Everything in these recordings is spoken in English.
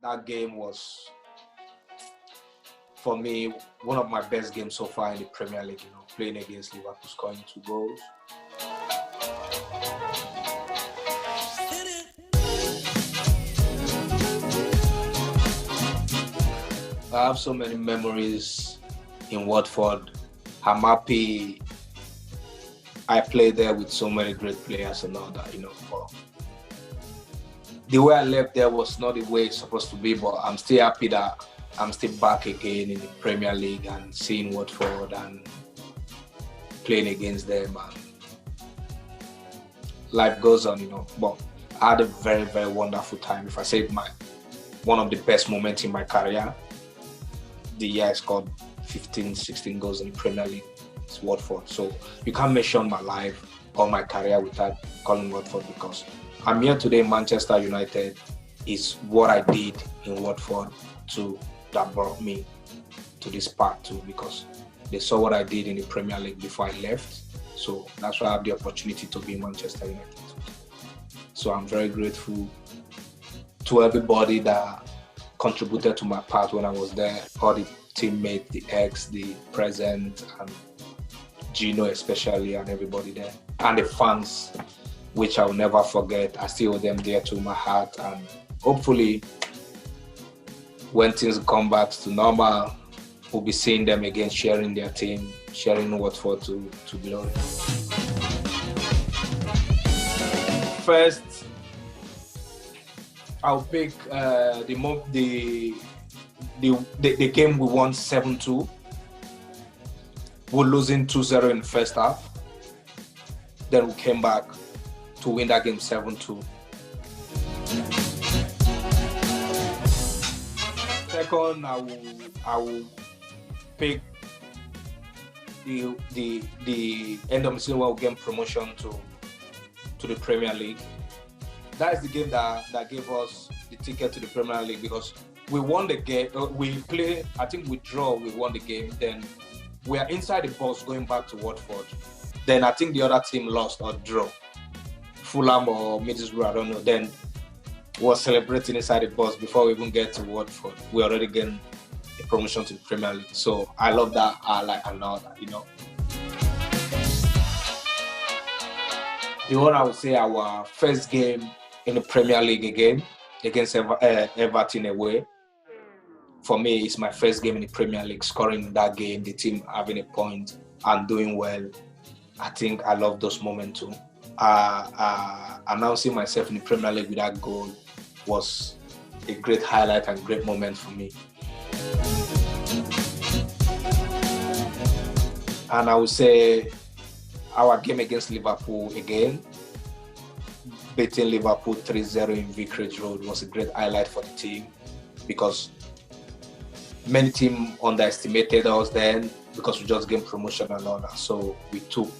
That game was, for me, one of my best games so far in the Premier League, playing against Liverpool, scoring 2 goals. I have so many memories in Watford. I'm happy I played there with so many great players and all that, But the way I left there was not the way it's supposed to be, but I'm still happy that I'm still back again in the Premier League and seeing Watford and playing against them. And life goes on, But I had a very, very wonderful time. If I say one of the best moments in my career, the year I scored 15, 16 goals in the Premier League, it's Watford. So you can't mention my life or my career without calling Watford, because I'm here today in Manchester United. Is what I did in Watford that brought me to this part too, because they saw what I did in the Premier League before I left. So that's why I have the opportunity to be in Manchester United. So I'm very grateful to everybody that contributed to my part when I was there, all the teammates, the ex, the present, and Gino especially, and everybody there. And the fans, which I will never forget. I still hold them dear to my heart, and hopefully when things come back to normal, we'll be seeing them again, sharing their team, sharing Watford to glory. First, I'll pick the game we won 7-2. We're losing 2-0 in the first half. Then we came back to win that game 7-2. Second, I will pick the end of the season where we gained promotion to the Premier League. That is the game that gave us the ticket to the Premier League, because we won the game. I think we draw, we won the game. Then we are inside the box going back to Watford. Then I think the other team lost or draw. Fulham or Middlesbrough, I don't know. Then we were celebrating inside the box before we even get to Watford. We already getting a promotion to the Premier League. So I love that. I like another, The one I would say our first game in the Premier League again, against Everton away. For me, it's my first game in the Premier League, scoring that game, the team having a point and doing well. I think I love those moments too. Announcing myself in the Premier League with that goal was a great highlight and great moment for me. And I would say our game against Liverpool again, beating Liverpool 3-0 in Vicarage Road was a great highlight for the team, because many teams underestimated us then because we just gained promotion and all that. So we took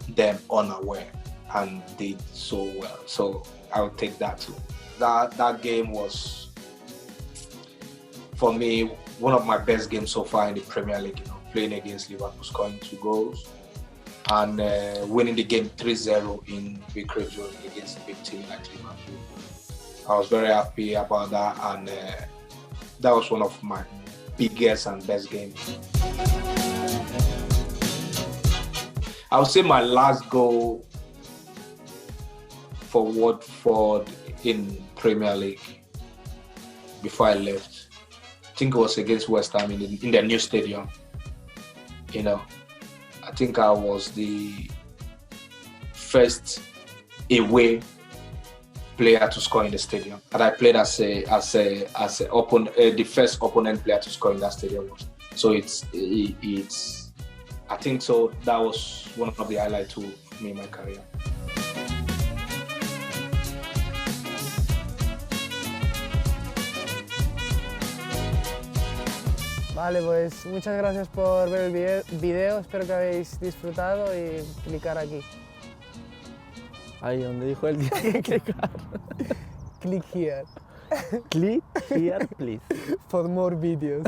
them unaware and did so well. So I'll take that too. That game was, for me, one of my best games so far in the Premier League, playing against Liverpool, scoring 2 goals and winning the game 3-0 in Vicarage Road against a big team like Liverpool. I was very happy about that, and that was one of my biggest and best games. I would say my last goal for Watford in Premier League before I left, I think it was against West Ham in their new stadium. I think I was the first away player to score in the stadium, and I played as the first opponent player to score in that stadium. So it's I think so. That was one of the highlights for me in my career. Vale, pues muchas gracias por ver el video, espero que habéis disfrutado y clicar aquí. Ahí donde dijo él tiene que clicar. Click here. Click here, please. For more videos.